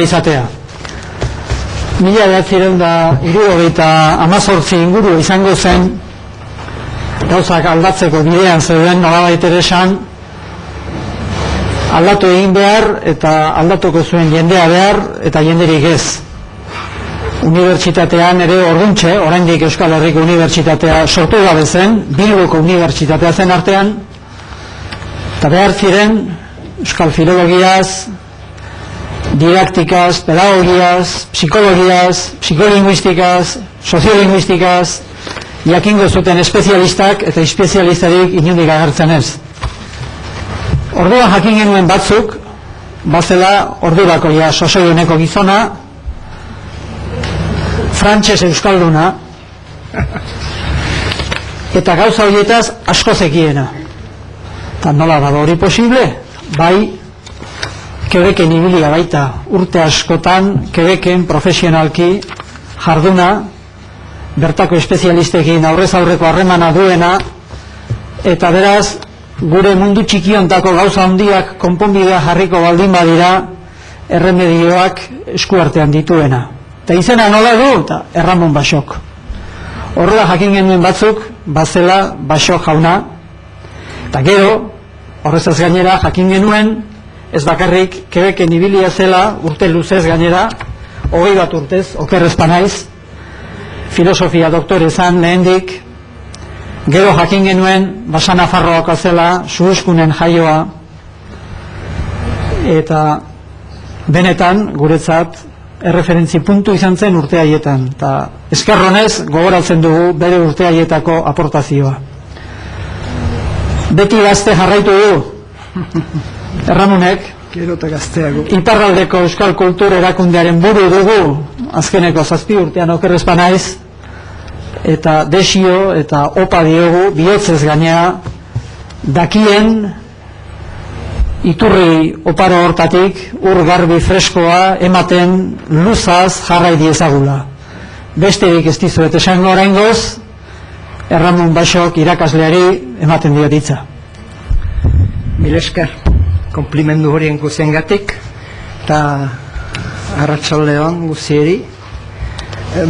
izatea. 1978 inguru izango zen gauzak aldatzeko bidean zeuden nolabait ere esan aldatu egin behar eta aldatuko zuen jendea behar eta jenderik ez. Unibertsitatean ere orduntxe, oraindik Euskal Herriko Unibertsitatea sortu gabe zen, Bilboko Unibertsitatea zen artean, eta behar ziren Euskal Filologiaz, didaktikaz, pedagogiaz, psikologiaz, psikolinguistikaz, soziolinguistikaz, jakingo zuten espezialistak eta espezialistarik inundik agertzen ez. Orduan jakin genuen batzuk, bazela ordurako ja sosoioneko gizona, frantses euskalduna, eta gauza horietaz asko zekiena. Eta nola da hori posible? Bai, Quebecen ibilia baita, urte askotan Quebecen profesionalki jarduna, bertako espezialistekin aurrez aurreko harremana duena, eta beraz, gure mundu txikiontako gauza handiak konponbidea jarriko baldin badira, erremedioak eskuartean dituena. Eta izena nola du? Eta Erramon Baxok. Horrela jakin genuen batzuk, bazela Baxok jauna, eta gero, horrezaz gainera jakin genuen, ez bakarrik Quebecen ibilia zela, urte luzez gainera, 21 urtez, okerrezpa naiz, filosofia doktore zan lehendik, gero jakin genuen, Basa Nafarroako zela, Suhuskunen jaioa, eta benetan, guretzat, erreferentzi puntu izan zen urte haietan, eta eskerronez gogoratzen dugu bere urte haietako aportazioa. Beti gazte jarraitu du, Erramonek, iparraldeko euskal kultur erakundearen buru dugu, azkeneko 7 urtean okerrezpa naiz, eta desio eta opa diogu, bihotzez gainera, dakien iturri oparo hortatik, ur garbi freskoa ematen luzaz jarrai diezagula. Besterik ez dizuet esango oraingoz, Erramon Baxok irakasleari ematen diotitza. Mil esker, konplimendu horien guziengatik, eta arratsaldeon guzieri.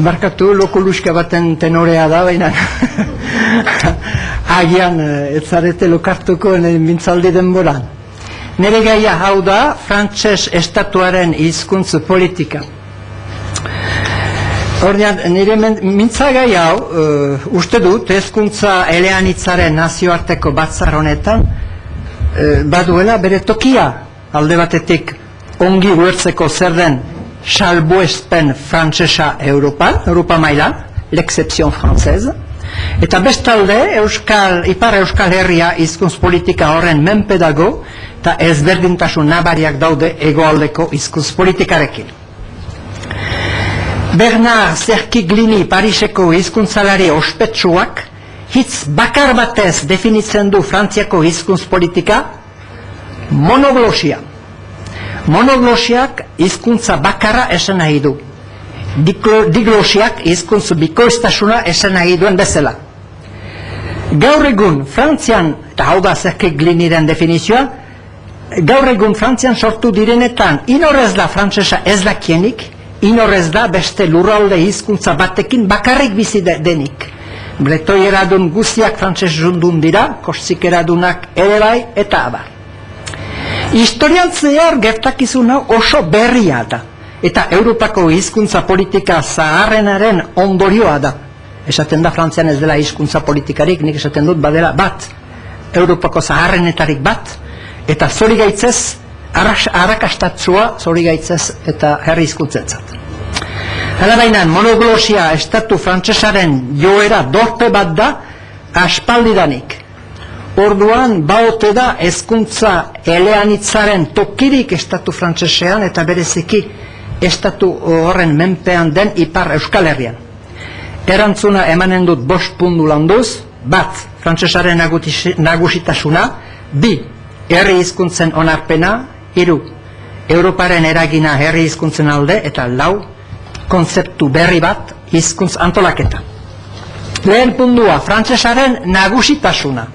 Barkatu, lokuluska baten tenorea da, baina agian ez zarete lokartuko mintzaldi denboran. Nere gaia hau da, frantses estatuaren hizkuntz politika. Ordean, nire mintzagai hau, uste dut, hezkuntza eleanitzaren nazioarteko batzar honetan, baduela bere tokia, alde batetik ongi ulertzeko zer den salbuespen frantsesa Europa mailan, l'exception française, eta bestalde ipar euskal herria hizkuntz politika horren menpe dago, eta ezberdintasun nabariak daude hegoaldeko hizkuntz politikarekin. Bernard Cerquiglini Pariseko hizkuntzalari ospetsuak hitz bakar batez definitzen du Frantziako hizkuntz politika, monoglosia. Monoglosiak hizkuntza bakarra esan nahi du. Diglosiak hizkuntz bikoiztasuna esan nahi duen bezala. Gaur egun Frantzian, eta hau da Cerquigliniren definizioa, gaur egun Frantzian sortu direnetan inorez da frantsesa ez dakienik, inorez da beste lurralde hizkuntza batekin bakarrik bizi denik. Bretoi eradun guztiak frantses jundun dira, korsik-eradunak ere bai, eta abar. Historian zehar gertakizuna oso berria da, eta Europako hizkuntza politika zaharrenaren ondorioa da. Esaten da Frantzian ez dela hizkuntza politikarik, nik esaten dut badela bat, Europako zaharrenetarik bat, eta zorigaitzez, arrakastatzua zorigaitzez eta herri hizkuntzentzat. Hala baina, monoglosia estatu frantsesaren joera dorpe bat da, aspaldidanik. Orduan, baote da hezkuntza eleanitzaren tokirik estatu frantsesean eta bereziki estatu horren menpean den ipar Euskal Herrian. Erantzuna emanen dut 5 puntu landuz, bat, frantsesaren nagusitasuna, 2, herri hizkuntzen onarpena, 3, Europaren eragina herri hizkuntzen alde, eta 4, konzeptu berri bat, hizkuntz antolaketa. Lehen puntua, frantsesaren nagusitasuna.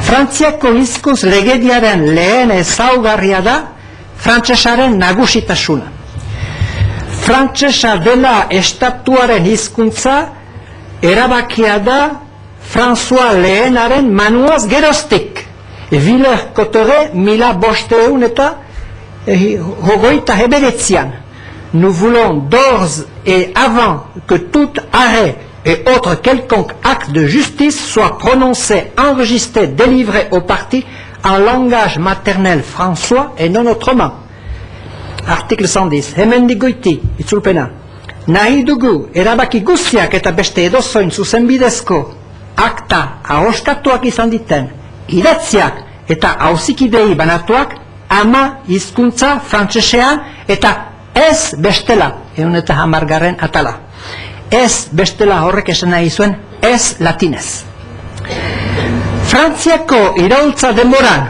Frantziako hizkuntz legediaren lehen ezaugarria da frantsesaren nagusitasuna. frantsesa dela estatuaren hizkuntza erabakia da François lehenaren manuaz geroztik. Villers-Cotterêts 1589. Nous voulons d'ores et avant que tout arrêt et autre quelconque acte de justice soit prononcé, enregistré, délivré au parti en langage maternel françois et non autrement. Article 110. Hemendigoiti, itzulpena. Nahi dugu erabaki guztiak eta beste edozoin zuzenbidezko akta ahoskatuak izan diten, idatziak eta auzikidei banatuak ama hizkuntza frantsesean eta ez bestela, 110. atala. Ez bestela horrek esan nahi zuen, ez latinez. Frantziako iraultza denboran,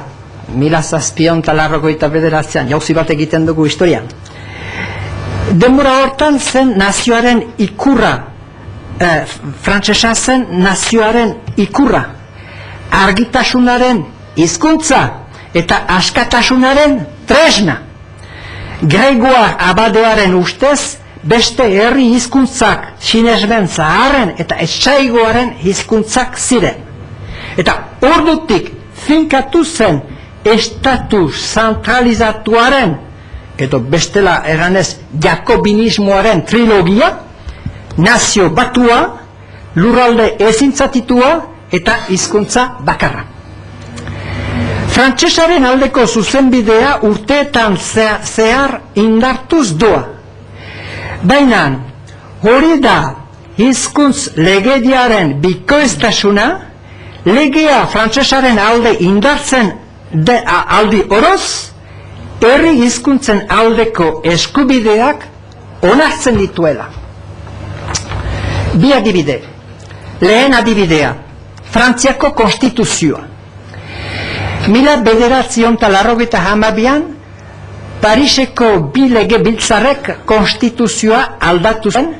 1789, jauzi bat egiten dugu historian, denbora hortan zen nazioaren ikurra, frantsesa zen nazioaren ikurra, argitasunaren hizkuntza eta askatasunaren tresna. Gregoire abadearen ustez, beste herri hizkuntzak sinesmen zaharren eta etsaigoaren hizkuntzak ziren. Eta ordutik finkatu zen estatu zentralizatuaren edo bestela eganez jakobinismoaren trilogia, nazio batua, lurralde ezintzatitua eta hizkuntza bakarra. Frantsesaren aldeko zuzenbidea urteetan zehar indartuz doa. Baina, hori da hizkuntz legediaren bikoiztasuna, legea frantsesaren alde indartzen aldi oroz, herri hizkuntzen aldeko eskubideak onartzen dituela. Bi adibide. Lehen adibidea, Frantziako konstituzioa. 1982an, Pariseko bi legebiltzarrek konstituzioa aldatu zen,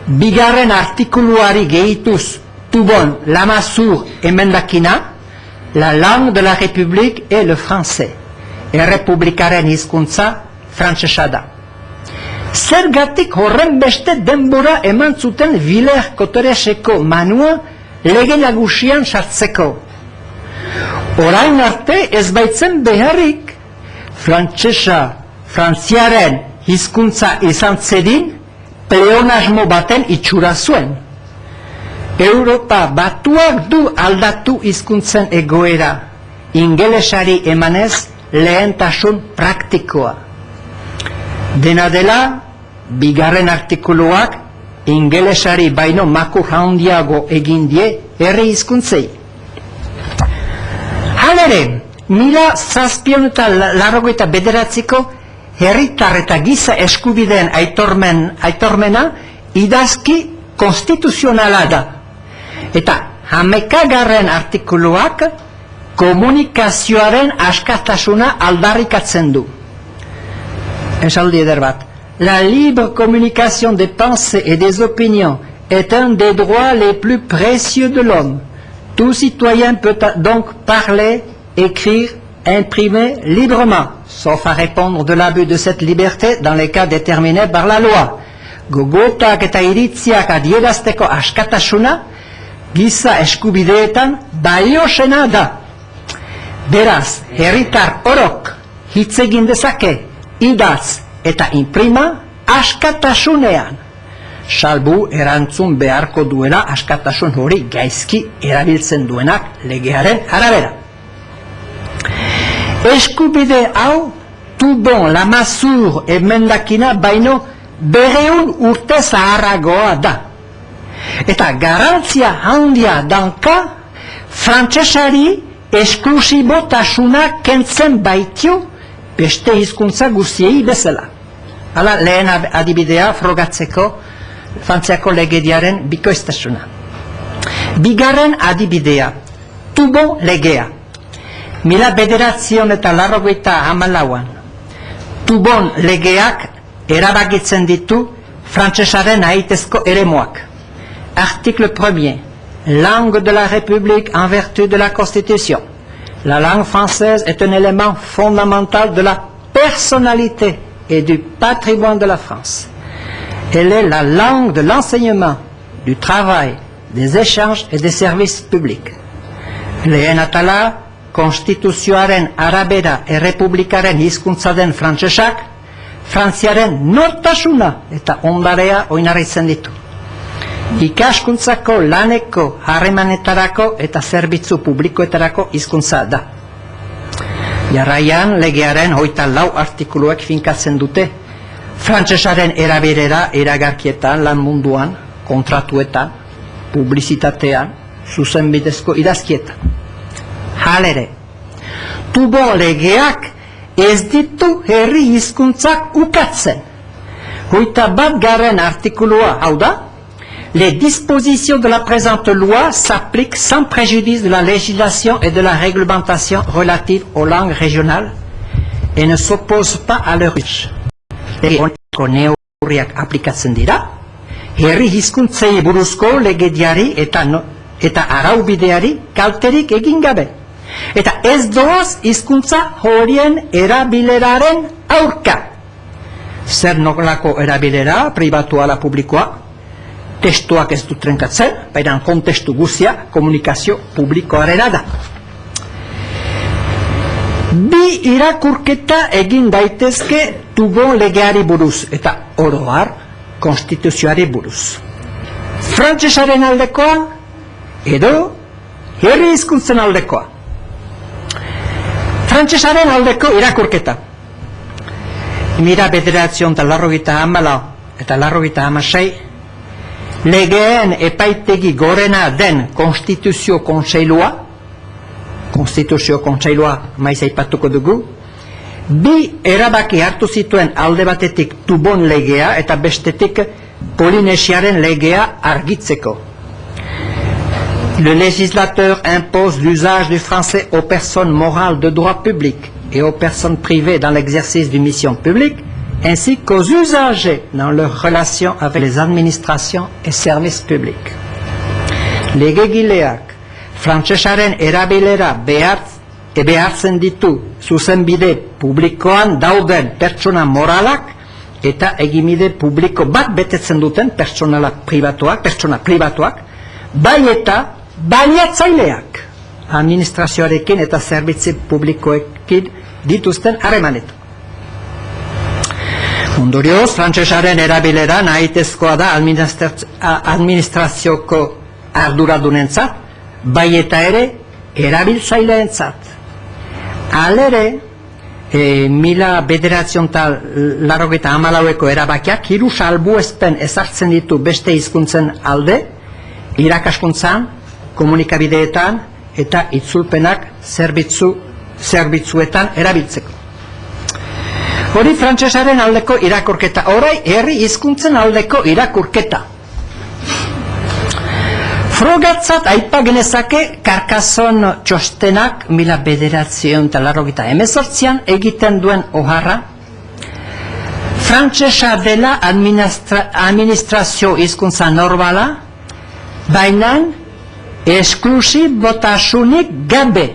bigarren artikuluari gehituz Toubon, Lamassoure emendakina, la langue de la République est le français. Errepublikaren hizkuntza frantsesa da. Zergatik horren beste denbora eman zuten Villers-Cotterêtseko manua lege nagusian sartzeko. Orain arte ez baitzen beharrik frantsesa frantziaren hizkuntza izan zedin pleonasmo baten itxura zuen. Europa batuak du aldatu hizkuntzen egoera, ingelesari emanez lehentasun praktikoa. Dena dela, bigarren artikuluak ingelesari baino makur handiago egin die herri hizkuntzei. Halere, 1789ko herritar eta giza eskubideen aitormena idazki konstituzionala da. Eta 11. artikuluak komunikazioaren askatasuna aldarrikatzen du. Esaldi eder bat. La libre communication des pensées et des opinions est un des droits les plus précieux de l'homme. Tout citoyen peut donc parler, écrire, imprimer librement, sauf à répondre de l'abus de cette liberté dans les cas déterminés par la loi. Gogotak eta iritziak adierazteko askatasuna, giza eskubideetan baliosena da. Beraz, herritar orok hitz egin dezake, idatz eta imprima askatasunean. Salbu erantzun beharko duela askatasun hori gaizki erabiltzen duenak legearen arabera. Eskubide hau Toubon, Lamassoure emendakina baino 200 urte zaharragoa da. Eta garantzia handia danka frantsesari esklusibotasuna kentzen baitiu beste hizkuntza guztiei bezala. Hala lehen adibidea frogatzeko Frantziako legediaren bikoiztasuna. Bigarren adibidea, Toubon legea. 1994an, Toubon legeak erabakitzen ditu frantsesaren haitezko eremuak. Article 1er. Langue de la République en vertu de la Constitution. La langue française est un élément fondamental de la personnalité et du patrimoine de la France. Elle est la langue de l'enseignement, du travail, des échanges et des services publics. Lehen atala, konstituzioaren arabera errepublikaren hizkuntza den frantsesak, Frantziaren nortasuna eta ondarea oinarritzen ditu. Ikaskuntzako laneko harremanetarako eta zerbitzu publikoetarako hizkuntza da. Jarraian legearen 24 artikuluek finkatzen dute frantsesaren erabilera iragarkietan, lan munduan, kontratuetan, publizitatean, zuzenbidezko idazkietan. Halere, Toubon legeak ez ditu herri hizkuntzak ukatzen. 21. artikulua hau da, les dispositions de la présente loi s'appliquent sans préjudice de la législation et de la réglementation relative aux langues régionales et ne s'opposent pas à leur usage. Honeko neurriak aplikatzen dira, herri hizkuntzei buruzko legediari eta araubideari kalterik egin gabe. Eta ez doaz hizkuntza horien erabileraren aurka. Zer nolako erabilera, pribatua ala publikoa, testuak ez dut trenkatzen, baina kontestu guzia komunikazio publikoarena da. Bi irakurketa egin daitezke Toubon legeari buruz eta oro har konstituzioari buruz. Frantsesaren aldekoa edo herri hizkuntzen aldekoa. Frantsesaren aldeko irakurketa. Mila 1984 eta 86 legeen epaitegi gorena den konstituzio kontseilua maiz aipatuko dugu, bi erabaki hartu zituen alde batetik Toubon legea eta bestetik Polinesiaren legea argitzeko. Le législateur impose l'usage du français aux personnes morales de droit public et aux personnes privées dans l'exercice d'une mission publique, ainsi qu'aux usagers dans leurs relations avec les administrations et services publics. Legegileak frantsesaren erabilera behartzen ditu zuzenbide publikoan dauden pertsona moralak eta egimide publiko bat betetzen duten pertsona pribatuak, bai eta bainatzaileak administrazioarekin eta zerbitzu publikoekin dituzten harremanetu. Ondorioz, frantsesaren erabilera nahitezkoa da administrazioko arduradunentzat, bai eta ere erabiltzaileentzat. Halere, 1984ko erabakiak hiru salbuespen ezartzen ditu beste hizkuntzen alde, irakaskuntzan, komunikabideetan eta itzulpenak zerbitzuetan erabiltzeko. Hori frantsesaren aldeko irakurketa, orai herri hizkuntzen aldeko irakurketa. Frogatzat aipa genezake Carcassonne txostenak 1988an egiten duen oharra, frantsesa dela administrazio hizkuntza normala, baina esklusibotasunik gabe.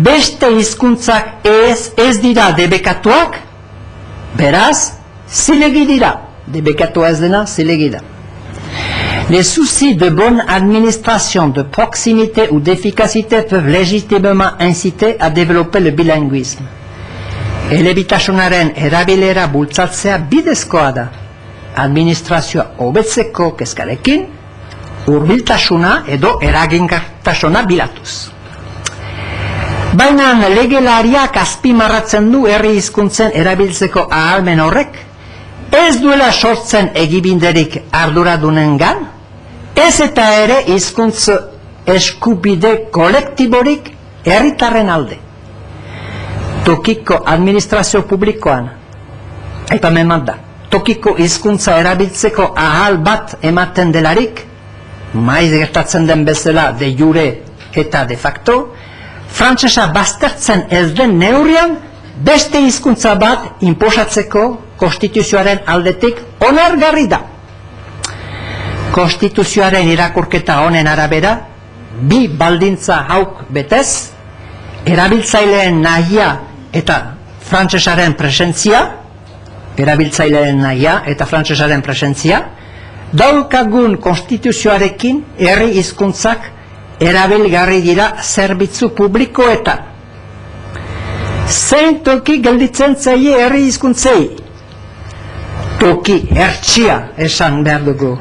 Beste hizkuntzak ez dira debekatuak, beraz, zilegi dira. Debekatua ez dena, zilegi da. Les soucis de bonne administration, de proximité ou d'efficacité peuvent légitimement inciter à développer le bilinguisme. Elebitasunaren erabilera bultzatzea bidezkoa da. Administrazioa hobetzeko kezkarekin, hurbiltasuna edo eragingartasuna bilatuz. Baina legelariak azpimarratzen du herri hizkuntzen erabiltzeko ahalmen horrek, ez duela sortzen egibinderik arduradunengan, ez eta ere hizkuntz eskubide kolektiborik herritarren alde. Tokiko administrazio publikoan, eta memat da, tokiko hizkuntza erabiltzeko ahal bat ematen delarik, maiz gertatzen den bezala de jure eta de facto, frantsesa baztertzen ez den neurrian, beste hizkuntza bat inposatzeko konstituzioaren aldetik onargarri da. Konstituzioaren irakurketa honen arabera, bi baldintza hauk betez, erabiltzaileen nahia eta frantsesaren presentzia, erabiltzaileen nahia eta frantsesaren presentzia, daukagun konstituzioarekin herri hizkuntzak erabilgarri dira zerbitzu publikoetan. Zein toki gelditzen zaie herri hizkuntzei? Toki hertsia esan behar dugu.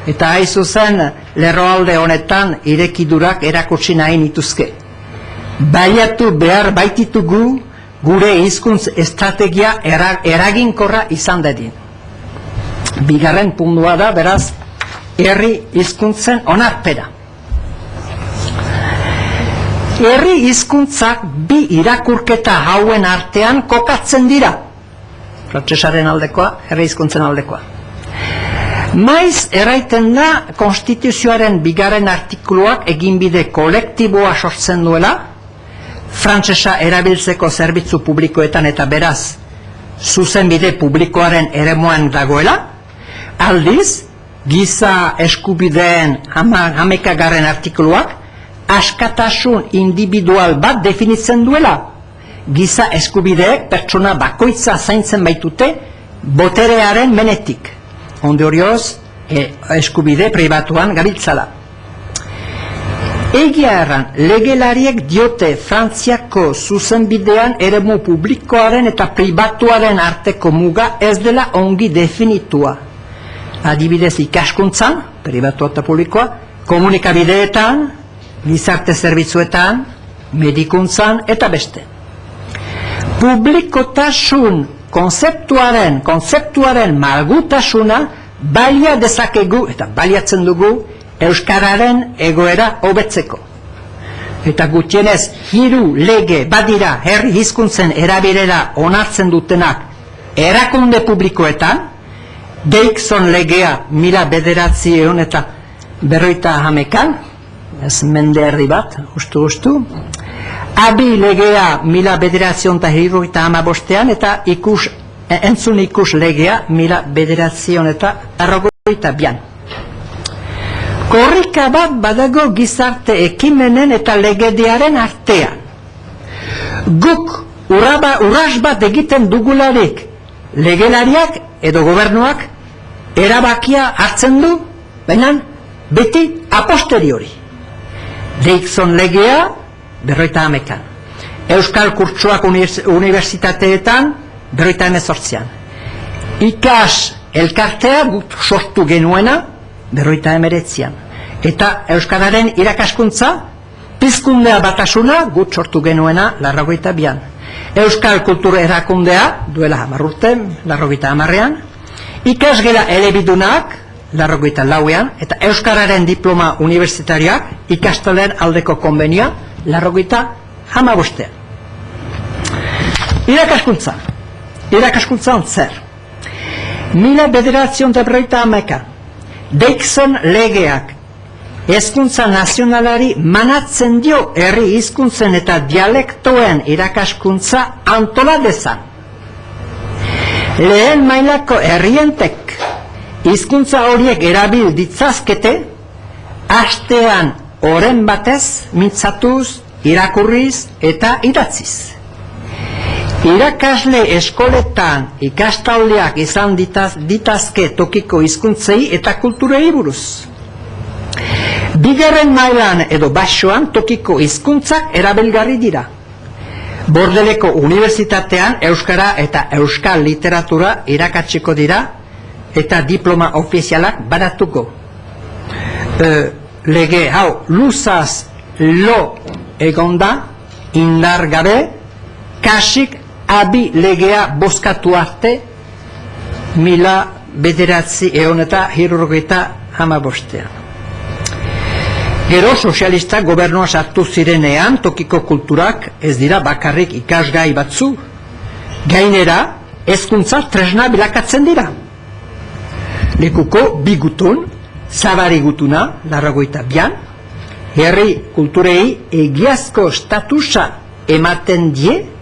Eta haizu zen lerroalde honetan irekidurak erakutsi nahi nituzke. Baliatu behar baititugu gure hizkuntz estrategia eraginkorra izan dadin. Bigarren puntua da, beraz, herri hizkuntzen onarpera. Herri hizkuntzak bi irakurketa hauen artean kokatzen dira. Frantsesaren aldekoa, herri hizkuntzen aldekoa. Maiz erraiten da konstituzioaren bigarren artikuluak eginbide kolektiboa sortzen duela, frantsesa erabiltzeko zerbitzu publikoetan eta beraz zuzenbide publikoaren eremuan dagoela, aldiz, giza eskubideen 11. artikuluak askatasun individual bat definitzen duela. Giza eskubideek pertsona bakoitza zaintzen baitute boterearen menetik. Ondorioz, eskubide pribatuan gabiltzala. Egia erran, legelariek diote Frantziako zuzenbidean eremu publikoaren eta pribatuaren arteko muga ez dela ongi definitua. Adibidez ikaskuntzan, pribatua eta publikoa, komunikabideetan, gizarte zerbitzuetan, medikuntzan eta beste. Publikotasun kontzeptuaren malgutasuna balia dezakegu eta baliatzen dugu euskararen egoera hobetzeko. Eta gutienez 3 lege badira herri hizkuntzen erabilera onartzen dutenak erakunde publikoetan, Deixon legea 1950, ez mende erdi bat, ustu, Abi legea 1975 eta entzun ikus legea 1982. Korrika bat badago gizarte ekimenen eta legedearen artean. Guk urras bat egiten dugularik legelariak edo gobernuak erabakia hartzen du, baina beti a posteriori. Deixon legea 50. Euskal kurtsoak unibertsitateetan 58. Ikas elkartea gut sortu genuena 59. Eta euskararen irakaskuntza pizkundea batasuna gut sortu genuena 82. Euskal kultura erakundea duela 10 urte, 90. Ikasgela elebidunak 84. Eta euskararen diploma universitariak ikastolen aldeko konbenioa 85. Irakaskuntza zer. 1950 Deixon legeak hezkuntza nazionalari manatzen dio herri hizkuntzen eta dialektoen irakaskuntza antola dezan. Lehen mailako herrientek hizkuntza horiek erabil ditzazkete, astean oren batez mintzatuz, irakurriz eta idatziz. Irakasle eskoletan ikastaldeak izan ditazke tokiko hizkuntzei eta kulturei buruz. Bigarren mailan edo basoan tokiko hizkuntzak erabilgarri dira. Bordeleko unibertsitatean euskara eta euskal literatura irakatsiko dira eta diploma ofizialak badatuko. Lege hau luzaz lo egonda, indar gabe, kasik abi legea bozkatu arte 1975. Gero sozialistak gobernua sartu zirenean tokiko kulturak ez dira bakarrik ikasgai batzu. Gainera, hezkuntza tresna bilakatzen dira. Lekuko bi gutun, zabari gutuna, 82, herri kulturei egiazko statusa ematen die,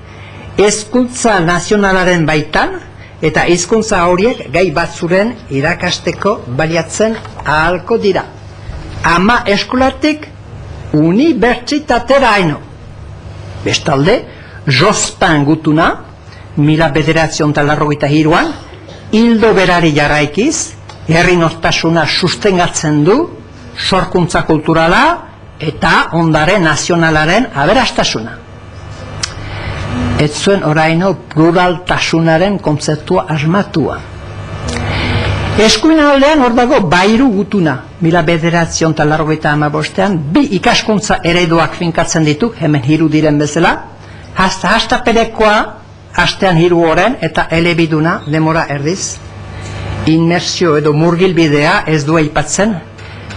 hezkuntza nazionalaren baitan, eta hizkuntza horiek gai batzuren irakasteko baliatzen ahalko dira. Ama eskolatik unibertsitatera haino. Bestalde, Jospin gutuna, 1983an, hildo berari jarraikiz, herri nortasuna sustengatzen du, sorkuntza kulturala eta ondare nazionalaren aberastasuna. Ez zuen oraino pluraltasunaren kontzeptua asmatua. Eskuin aldean hor dago Bairu gutuna, 1985 bi ikaskuntza ereduak finkatzen ditu, hemen hiru diren bezala, hastaperekoa, hastean hiru oren eta elebiduna demora erdiz. Inmersio edo murgilbidea ez du aipatzen,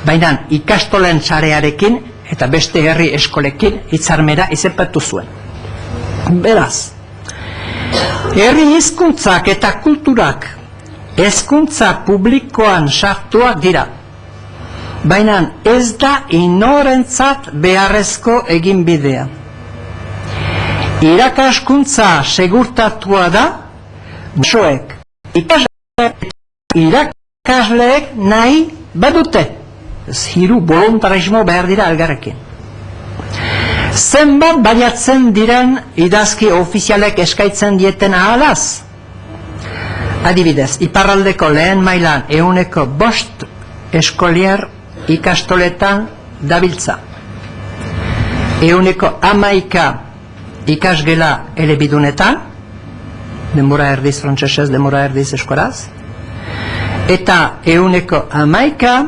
baina ikastolen sarearekin eta beste herri eskolekin hitzarmera izenpetu zuen. Beraz, herri hizkuntzak eta kulturak hezkuntza publikoan sartuak dira, baina ez da inorentzat beharrezko eginbidea. Irakaskuntza segurtatua da, basoek, irakasleek nahi badute. Hiru voluntarismo behar dira elgarrekin. Zenbat baliatzen diren idazki ofizialek eskaintzen dieten ahalaz? Adibidez, iparraldeko lehen mailan 105 eskolier ikastoletan dabiltza. 111 ikasgela elebidunetan, denbora erdiz frantsesez, denbora erdiz eskoraz, eta 111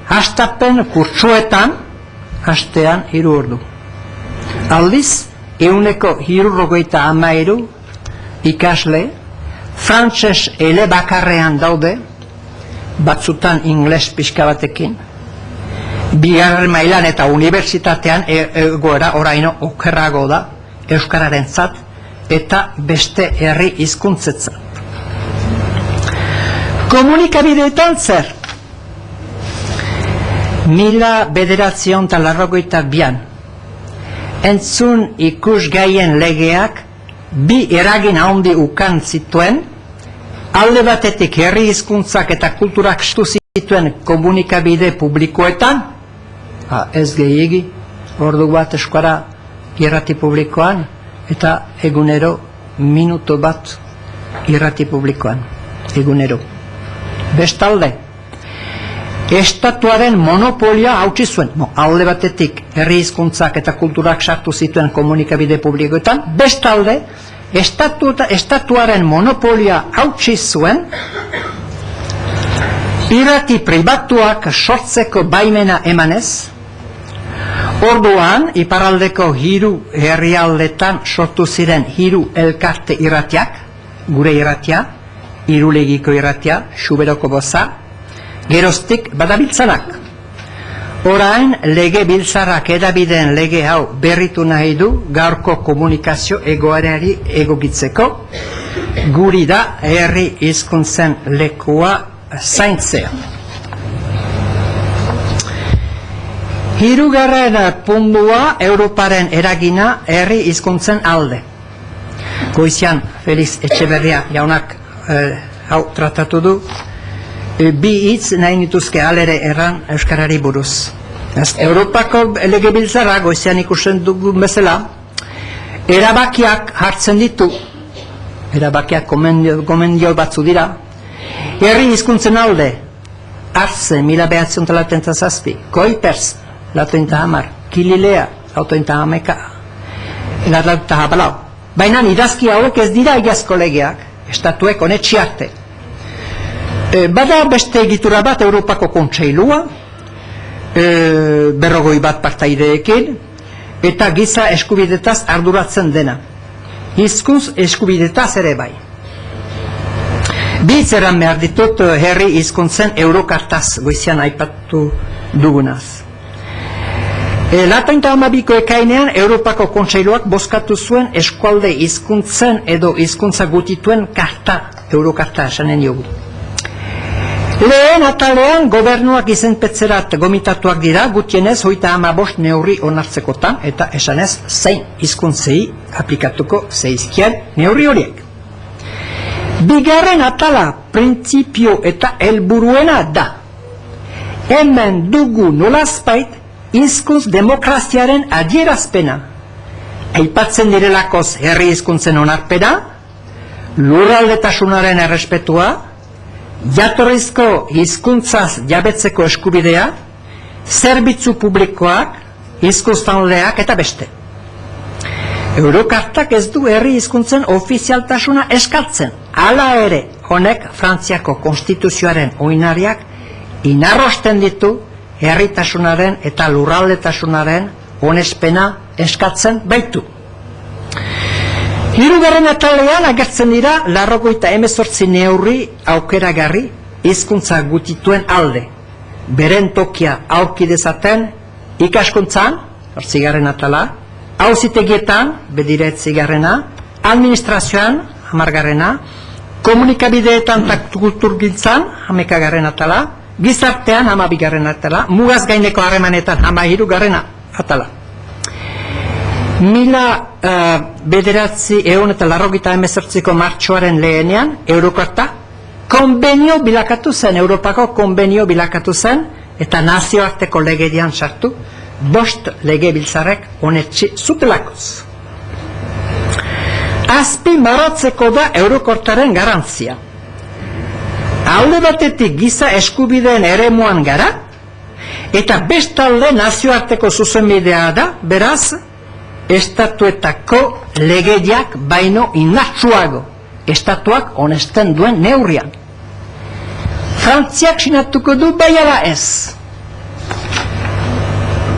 hastapen kurtsuetan, hastean 3 ordu. Aldiz, 163 ikasle frantses elebakarrean daude, batzutan ingles pixka batekin, bigarren mailan eta unibertsitatean egoera oraino okerrago da euskararentzat eta beste herri hizkuntzetzat. Komunikabideetan zer? 1992 entzun ikusgaien legeak bi eragin handi ukan zituen, alde batetik herri hizkuntzak eta kulturak estu zituen komunikabide publikoetan, ez gehiegi, ordu bat eskara irrati publikoan, eta egunero minuto bat irrati publikoan, egunero. Bestalde, estatuaren monopolia hautsi zuen, alde batetik herri hizkuntzak eta kulturak sartu zituen komunikabide publikoetan, bestalde, estatuaren monopolia hautsi zuen, irrati pribatuak sortzeko baimena emanez. Orduan, iparraldeko 3 herrialdetan sortu ziren 3 elkarte irratiak, gure irratia, Irulegiko irratia, Xuberoko Boza, geroztik badabiltzanak. Orain lege biltzarrak edabideen lege hau berritu nahi du gaurko komunikazio egoerari egokitzeko, guri da herri hizkuntzen lekua zaintzea. Hirugarren puntua Europaren eragina herri hizkuntzen alde. Goizian Felix Etxeberria jaunak hau tratatu du, bi hitz nahi nituzke alere erran euskarari buruz. Europako legebiltzarra goizian ikusten dugun bezala, erabakiak hartzen ditu, erabakiak gomendio batzu dira, herri hizkuntzen alde, Arze, 1937, Koipers, 1910, Kililea, 1911, baina idazki hauek ez dira iazko legeak, estatuek honetxi arte. Bada beste egitura bat Europako Kontseilua, 40 bat partaideekin, eta giza eskubidetaz arduratzen dena. Hizkuntz eskubidetaz ere bai. Bitzeran behar ditut herri hizkuntzen Eurokartaz goizian aipatu dugunaz. 92ko ekainean Europako Kontseiluak bozkatu zuen eskualde hizkuntzen edo hizkuntza gutituen karta, Eurokarta esanen diogu. Lehen atalean gobernuak izenpetzerat gomitatuak dira, gutienez 35 neurri onartzekotan, eta esanez zein hizkuntzei aplikatuko zeizkian neurri horiek. Bigarren atala printzipio eta helburuena da. Hemen dugu nolazbait hizkuntz demokraziaren adierazpena. Aipatzen direlakoz herri hizkuntzen onarpena, lurraldetasunaren errespetua, jatorrizko hizkuntzaz jabetzeko eskubidea, zerbitzu publikoak, hizkuntztanleak eta beste. Eurokartak ez du herri hizkuntzen ofizialtasuna eskatzen. Hala ere, honek Frantziako konstituzioaren oinarriak inarrosten ditu herritasunaren eta lurraldetasunaren onespena eskatzen baitu. Hirugarren atalean agertzen dira 98 neurri aukeragarri hizkuntza gutituen alde. Beren tokia aurki dezaten ikaskuntzan, 8. atala, auzitegietan, 9. administrazioan, 10. komunikabideetan eta kulturgintzan, 11. atala, gizartean, 12. atala, mugaz gaineko harremanetan, 13. atala. 1998ko martxoaren lehenean, Eurokarta, konbenio bilakatu zen, Europako konbenio bilakatu zen, eta nazioarteko legedian sartu, 5 legebiltzarrek onetsi zutelakoz. Azpi maratzeko da Eurokartaren garantzia. Alde batetik giza eskubideen eremuan gara, eta bestalde nazioarteko zuzenbidea da, beraz, estatuetako legediak baino indartsuago, estatuak onesten duen neurrian. Frantziak sinatuko du bai ala ez.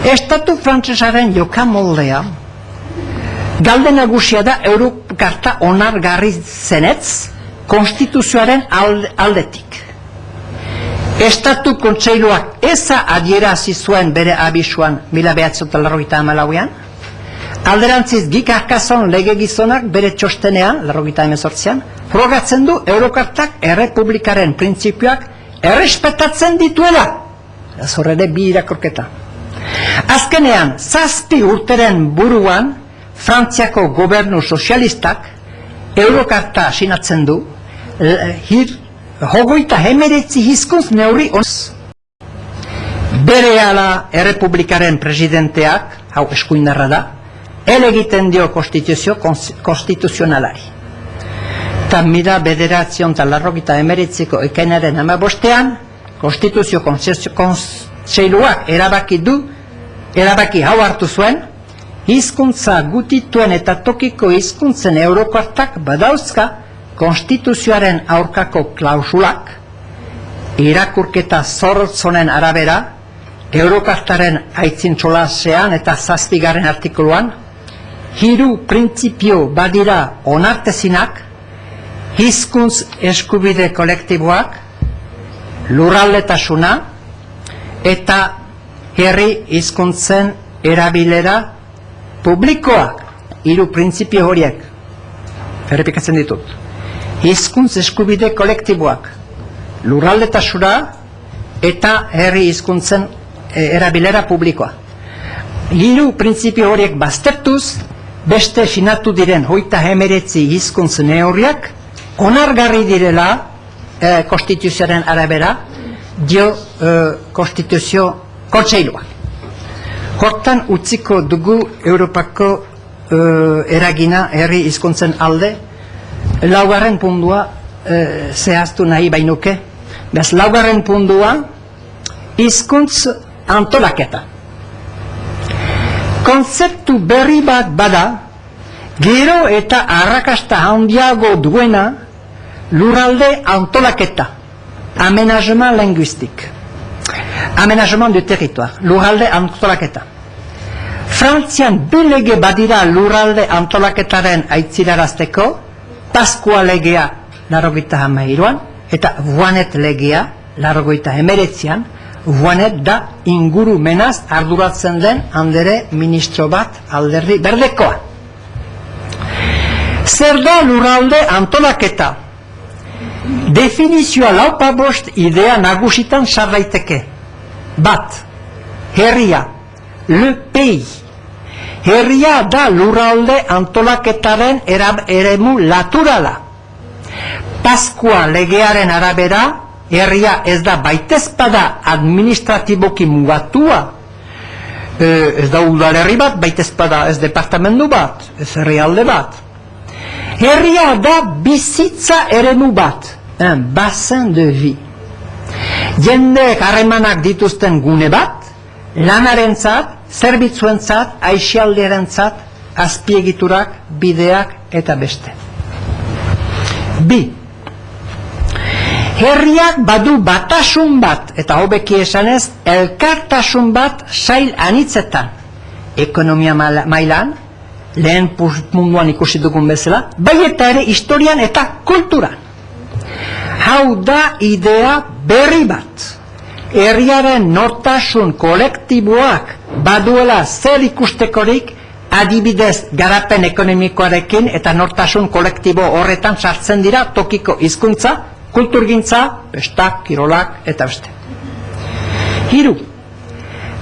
Estatu frantsesaren jokamoldea galde nagusia da Eurokarta onargarri zenetz konstituzioaren aldetik. Estatu kontseiluak eza adierazi zuen bere abisuan 1994an, alderantziz Guy Carcassonne lege gizonak bere txostenean, 1998an, frogatzen du Eurokartak errepublikaren printzipioak errespetatzen dituela. Ez horre bi irakurketa. Azkenean, 7 urteren buruan, Frantziako gobernu sozialistak Eurokarta sinatzen du, 29 hizkuntz neurri onz. Berehala errepublikaren presidenteak, hau eskuindarra da, elegiten dio konstituzionalari. Eta 1989ko ekainaren 15ean, konstituzio kontseiluak erabaki hau hartu zuen, hizkuntza gutituen eta tokiko hizkuntzen Eurokartak badauzka konstituzioaren aurkako klausulak, irakurketa zorrotzonen arabera, Eurokartaren aitzintxolasean eta 7. artikuluan, 3 printzipio badira onartezinak, hizkuntz eskubide kolektiboak, lurraldetasuna eta herri hizkuntzen erabilera publikoak. 3 printzipio horiek errepikatzen ditut. Hizkuntz eskubide kolektiboak, lurraldetasuna eta herri hizkuntzen erabilera publikoa. 3 printzipio horiek baztertuz, beste sinatu diren 29 hizkuntz neurriak onargarri direla konstituzioaren arabera, dio konstituzio kontseilua. Hortan utziko dugu Europako eragina herri hizkuntzen alde. 4. puntua zehaztu nahi bainuke. Beraz, 4. puntua hizkuntz antolaketa. Kontzeptu berri bat bada, gero eta arrakasta handiago duena lurralde antolaketa, aménagement linguistique, aménagement du territoire, lurralde antolaketa. Frantzian bi lege badira lurralde antolaketaren aitzirarazteko, Paskua legea 93an eta Voanet legea 99an. Voanet da ingurumenaz arduratzen den handere ministro bat alderdi berdekoa. Zer da lurralde antolaketa? Definizioa 4-5 idea nagusitan sar daiteke. Bat, herria, le pays. Herria da lurralde antolaketaren eremu naturala. Paskua legearen arabera, herria ez da baitezpada administratiboki mugatua, ez da udalerri bat, baitezpada ez departamentu bat, ez herrialde bat. Herria da bizitza eremu bat, un bassin de vie. Jendeek harremanak dituzten gune bat, lanarentzat, zerbitzuentzat, aisialdiarentzat, azpiegiturak, bideak eta beste. Bi. Herriak badu batasun bat, eta hobeki esanez, elkartasun bat sail anitzetan. Ekonomia mailan, lehen munduan ikusi dugun bezala, bai eta ere historian eta kulturan. Hau da idea berri bat. Herriaren nortasun kolektiboak baduela zer ikustekorik adibidez garapen ekonomikoarekin eta nortasun kolektibo horretan sartzen dira tokiko hizkuntza, kulturgintza, bestak, kirolak eta beste. Hiru,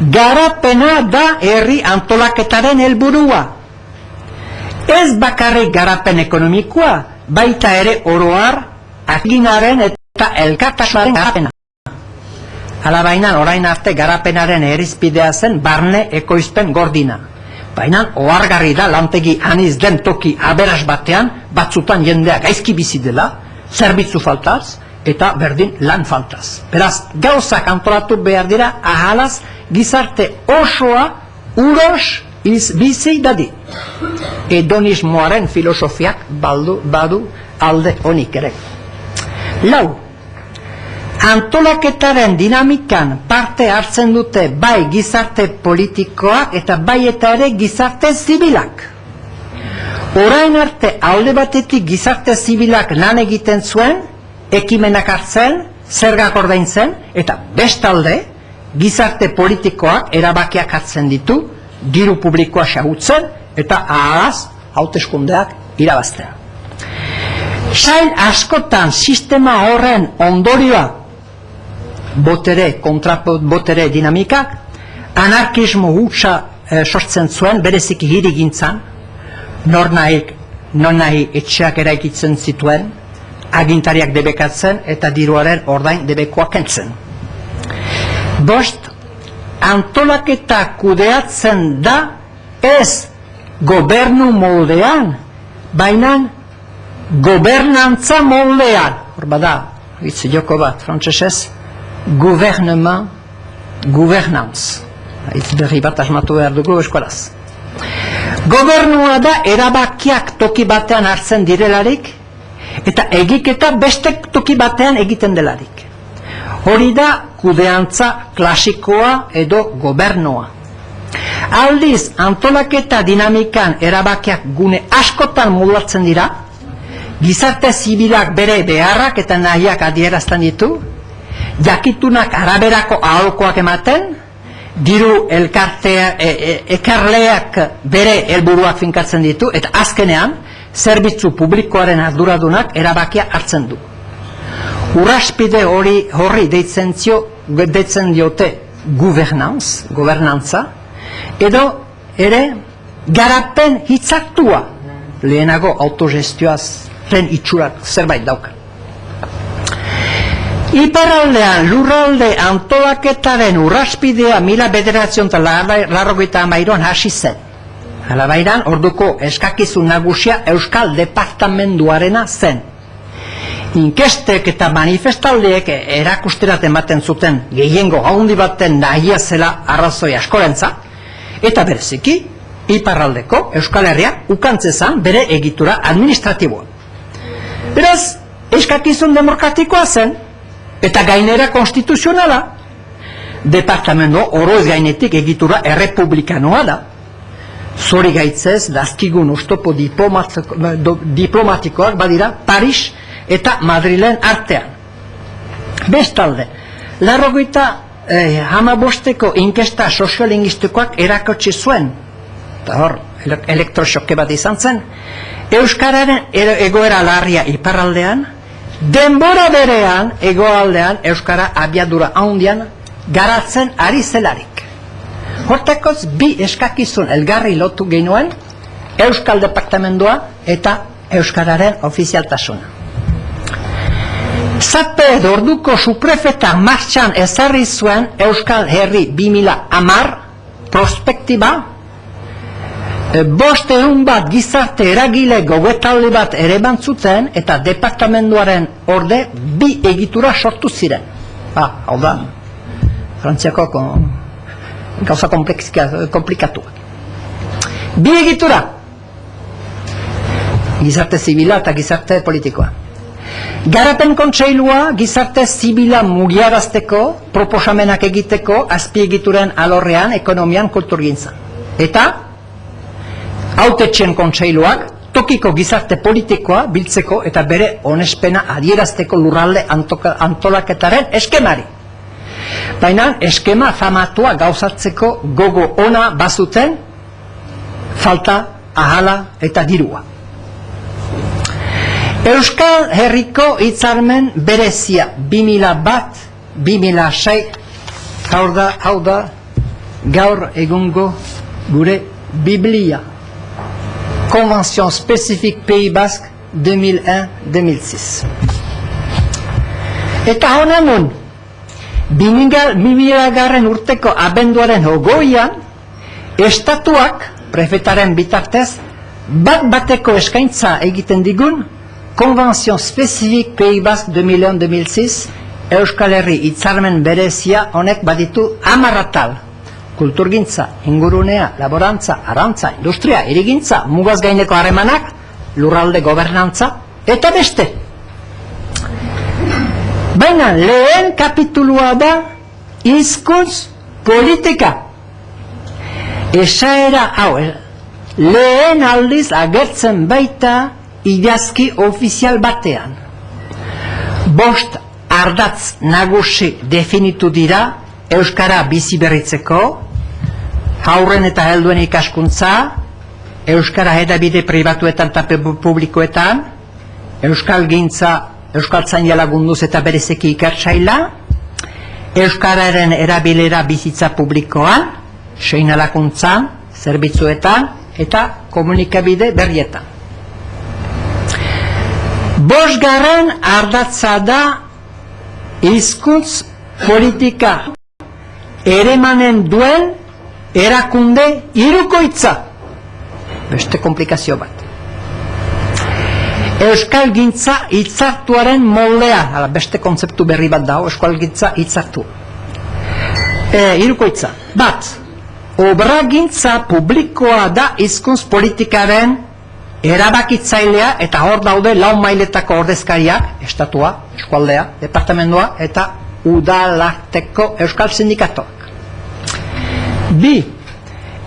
garapena da herri antolaketaren helburua. Ez bakarrik garapen ekonomikoa, baita ere oroar, aginaren eta elkartasunaren garapena. Alabaina orain arte garapenaren erizpidea zen barne ekoizpen gordina. Baina ohargarri da lantegi aniz den toki aberas batean, batzutan jendea gaizki bizi dela, zerbitzu faltaz eta berdin lan faltaz. Beraz, gauzak antolatu behar dira ahalaz gizarte osoa uros bizi dadi. Hedonismoaren filosofiak badu alde honik ere. Lau, antolaketaren dinamikan parte hartzen dute bai gizarte politikoak eta bai eta ere gizarte zibilak. Orain arte alde batetik gizarte zibilak lan egiten zuen, ekimenak hartzen, zergak ordaintzen, eta bestalde gizarte politikoak erabakiak hartzen ditu, diru publikoa xahutzen eta ahalaz hauteskundeak irabazten. Sail askotan sistema horren ondorioa botere dinamikak, anarkismo hutsa sortzen zuen, bereziki hirigintzan, non nahi etxeak eraikitzen zituen, agintariak debekatzen eta diruaren ordain debekoa kentzen. Bost, antolaketa kudeatzen da ez gobernu moldean, baina gobernantza moldean. Hor bada, hitz joko bat, frantsesez, gouvernement, gouvernance. Hitz berri bat asmatu behar dugu eskolaz. Gobernua da erabakiak toki batean hartzen direlarik, eta egiketa beste toki batean egiten delarik. Hori da kudeantza klasikoa edo gobernua. Aldiz, antolaketa dinamikan erabakiak gune askotan moldatzen dira, gizarte zibilak bere beharrak eta nahiak adierazten ditu, jakitunak araberako aholkoak ematen, diru ekarleak bere helburuak finkatzen ditu, eta azkenean, zerbitzu publikoaren arduradunak erabakia hartzen du. Urraspide horri deitzen diote gobernantza, edo ere garapen hitzaktua, lehenago autogestioaz itxurak zerbait dauka. Iparraldean lurralde antolaketaren urraspidea 1993 hasi zen. Alabairan orduko eskakizun nagusia Euskal Departamenduarena zen. Inkestek eta manifestaldeek erakusterat ematen zuten gehiengo handi baten nahia zela arrazoi askorentza, eta bereziki iparraldeko Euskal Herria ukantzezan bere egitura administratiboa. Beraz, eskakizun demokratikoa zen, eta gainera konstituzionala, departamentu oroz gainetik egitura errepublikanoa da, zori gaitzez dazkigun oztopo diplomatikoak badira Paris eta Madrilen artean. Bestalde, 95 inkesta soziolinguistikoak erakutsi zuen, eta hor, elektroxoke bat izan zen, Euskararen egoera larria iparraldean, denbora berean egoaldean Euskara abiadura handian garatzen ari zelarik. Hortakoz bi eskakizun elgarri lotu genuen Euskal Departamendua eta Euskararen ofizialtasuna. Zaped orduko suprefeta martxan ezarri zuen Euskal Herri 2010 prospektiba, 500 bat gizarte eragile gogoetaldi bat ere bantzuten eta departamenduaren orde 2 egitura sortu ziren. Hau da, Frantziako gauza komplikatua. 2 egitura, gizarte zibila eta gizarte politikoa. Garapen kontseilua gizarte zibila mugiarazteko, proposamenak egiteko, azpiegituren alorrean, ekonomian, kulturgintzan. Eta hautetxen kontseiluak tokiko gizarte politikoa biltzeko eta bere onespena adierazteko lurralde antolaketaren eskemari. Baina eskema famatua gauzatzeko gogo ona bazuten falta, ahala eta dirua. Euskal Herriko hitzarmen berezia 2001-2006 hau da gaur egungo gure Biblia. Convention spécifique Pays Basque 2001-2006. Eta honen 2000 urteko abenduaren 20an, estatuak, prefetaren bitartez, bateko eskaintza egiten digun, Convention spécifique Pays Basque 2001-2006, Euskal Herri hitzarmen berezia honek baditu 10 atal. Kulturgintza, ingurunea, laborantza, arrantza, industria, hirigintza, mugaz gaineko harremanak, lurralde gobernantza, eta beste. Baina lehen kapitulua da hizkuntz politika. Esaera hau, lehen aldiz agertzen baita idazki ofizial batean. 5 ardatz nagusi definitu dira Euskara bizi berritzeko, haurren eta helduen ikaskuntza, Euskara hedabide pribatuetan eta publikoetan, Euskalgintza, Euskaltzaina lagunduz eta berezeki ikertzaila, Euskararen erabilera bizitza publikoan, seinalakuntzan, zerbitzuetan eta komunikabide berrietan. 5. ardatza da hizkuntz politika eremanen duen erakunde hirukoitza. Beste komplikazio bat. Euskalgintza hitzartuaren moldea, beste kontzeptu berri bat da, Euskalgintza hitzartu. Hirukoitza. Bat, obragintza publikoa da hizkuntz politikaren erabakitzailea eta hor daude 4 mailetako ordezkariak, estatua, eskualdea, departamendua eta udalarteko euskal sindikatoak. 2.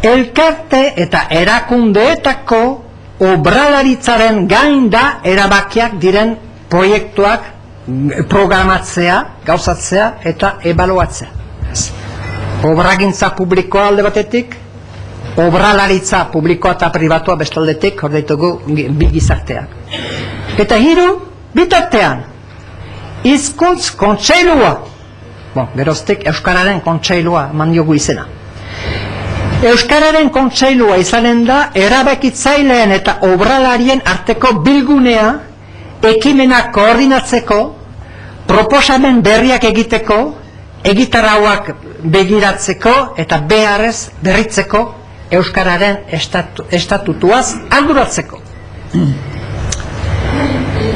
Elkarte eta erakundeetako obralaritzaren gain da erabakiak diren proiektuak programatzea, gauzatzea eta ebaluatzea. Obragintza publikoa alde batetik, obralaritza publikoa eta pribatua bestaldetik, hor ditugu bi gizarteak. Eta 3, bitartean, hizkuntz kontseilua, geroztik Euskararen kontseilua eman diogu izena. Euskararen kontseilua izanen da erabakitzaileen eta obralarien arteko bilgunea, ekimenak koordinatzeko, proposamen berriak egiteko, egitarauak begiratzeko eta beharrez berritzeko Euskararen estatutuaz arduratzeko.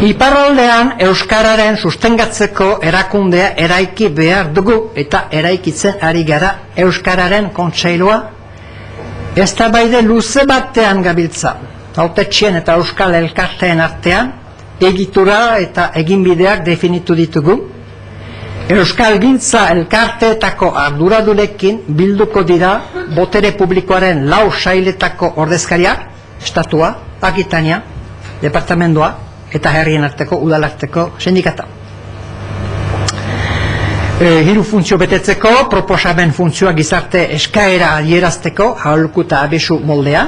Iparraldean Euskararen sustengatzeko erakundea eraiki behar dugu eta eraikitzen ari gara Euskararen kontseilua. Eztabaide luze batean gabiltza, hautetxien eta euskal elkarteen artean, egitura eta eginbideak definitu ditugu. Euskalgintza elkarteetako arduradurekin bilduko dira botere publikoaren 4 sailetako ordezkariak, estatua, Akitania, departamendua eta herrien arteko, udalarteko sindikata. 3 funtzio betetzeko, proposamen funtzioa gizarte eskaera adierazteko, aholku eta abisu moldea,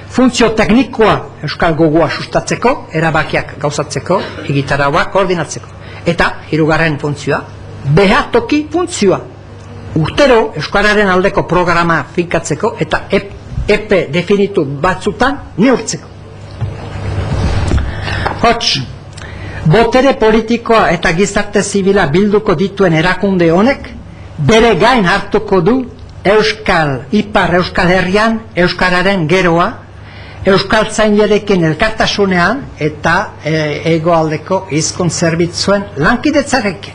funtzio teknikoa euskal gogoa sustatzeko, erabakiak gauzatzeko, egitarauak koordinatzeko. Eta 3. funtzioa, behatoki funtzioa. Urtero Euskararen aldeko programa finkatzeko eta epe definitu batzutan neurtzeko. Hots, botere politikoa eta gizarte zibila bilduko dituen erakunde honek bere gain hartuko du Ipar Euskal Herrian Euskararen geroa euskaltzainarekin elkartasunean eta hegoaldeko hizkuntz zerbitzuen lankidetzarekin.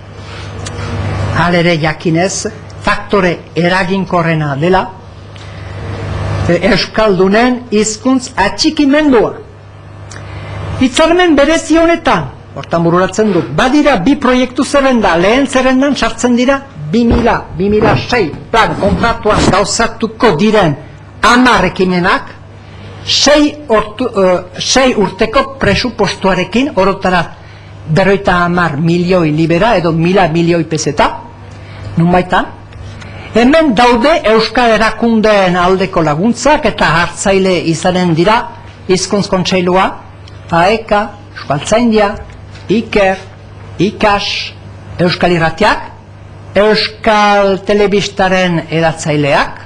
Halere jakinez, faktore eraginkorrena dela euskaldunen hizkuntz atxikimendua. Hitzarmen berezi honetan, hortan bururatzen dut, badira bi proiektu zerrenda, lehen zerrendan sartzen dira 2006 plan kontratuan gauzatuko diren 10 ekimenak, 6 urteko presupostuarekin, orotarat 50 milioi libera edo 1000 milioi peseta, nunbaitan. Hemen daude euskal erakundeen aldeko laguntzak eta hartzaile izanen dira hizkuntz kontseilua, AEKA, Euskaltzaindia, Iker, Ikas, Euskal Irratiak, Euskal Telebistaren eratzaileak,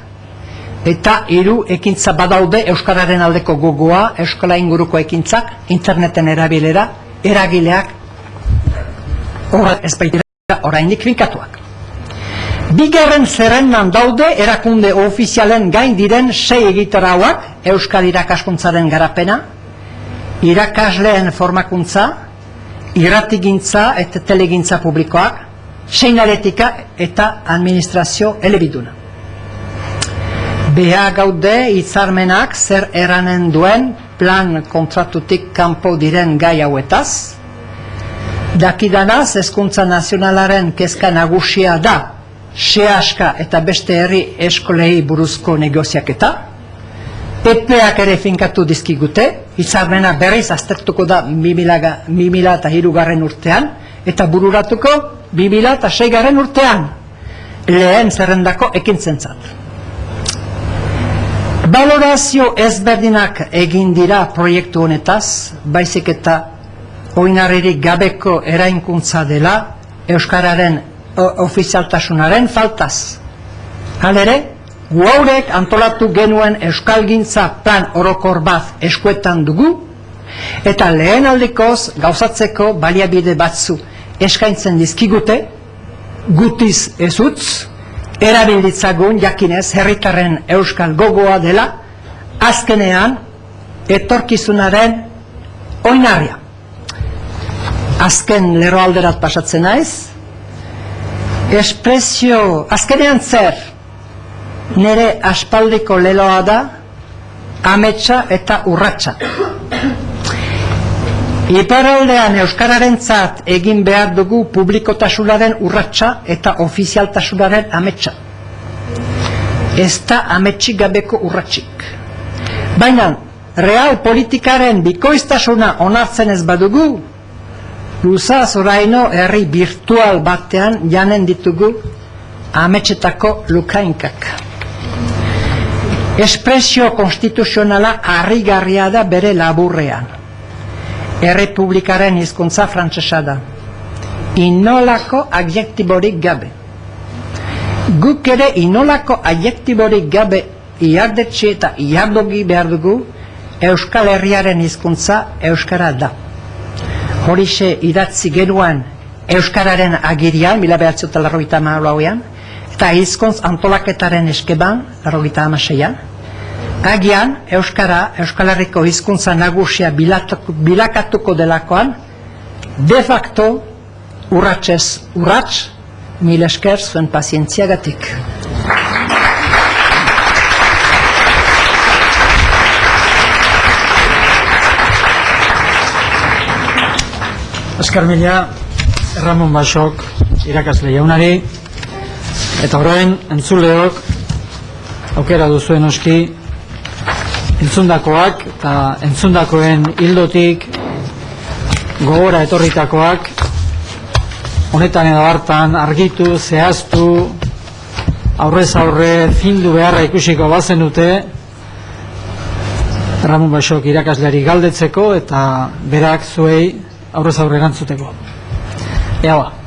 eta 3 ekintza badaude euskararen aldeko gogoa, euskala inguruko ekintzak, interneten erabilera, eragileak, ez baitira oraindik finkatuak. Bigarren zerrendan daude erakunde ofizialen gain diren 6 egitarauak, euskal irakaskuntzaren garapena, irakasleen formakuntza, irratigintza eta telegintza publikoak, seinaretika eta administrazio elebiduna. Beha gaude hitzarmenak zer eranen duen plan kontratutik kanpo diren gai hauetaz. Dakidanaz, hezkuntza nazionalaren kezka nagusia da sehaska eta beste herri eskolei buruzko negoziaketa. Epeak ere finkatu dizkigute, hitzarmena berriz aztertuko da 2003 urtean, eta bururatuko 2006 urtean, lehen zerrendako ekintzentzat. Balorazio ezberdinak egin dira proiektu honetaz, baizik eta oinarririk gabeko erainkuntza dela euskararen ofizialtasunaren faltaz. Halere, guaurek antolatu genuen euskalgintza plan orokor bat eskuetan dugu, eta lehen aldikoz gauzatzeko baliabide batzu eskaintzen dizkigute, gutiz ez utz, erabilditzagun jakinez herritarren euskal gogoa dela, azkenean etorkizunaren oinarria. Azken lero alderat pasatzen naiz, espresio, azkenean zer, nire aspaldiko leloa da, ametsa eta urratsa. Iparraldean euskararentzat egin behar dugu publikotasunaren urratsa eta ofizialtasunaren ametsa. Ez da ametsik gabeko urratsik. Baina, real politikaren bikoiztasuna onartzen ez badugu, luzaz oraino herri virtual batean janen ditugu ametsetako lukainkak. Espresio konstituzionala harrigarria da bere laburrean. Errepublikaren hizkuntza frantsesa da. Inolako adjektiborik gabe. Guk ere inolako adjektiborik gabe iardetxe eta iardogi behar dugu, Euskal Herriaren hizkuntza euskara da. Horixe idatzi genuan euskararen agirian, 1994an, eta hizkuntz antolaketaren eskeban, 1996an, agian euskara, Euskal Herriko hizkuntza nagusia bilakatuko delakoan, de facto urratsez urrats, mil esker zuen pazientziagatik. Esker mila Ramon Basok irakasle jaunari, eta orain entzuleok aukera duzuen oski entzundakoak eta entzundakoen hildotik gogora etorritakoak honetan edo hartan argitu, zehaztu, aurrez aurre findu beharra ikusiko bazen dute Ramon Basok irakasleari galdetzeko eta berak zuei aurrez aurre erantzuteko. Ea ba.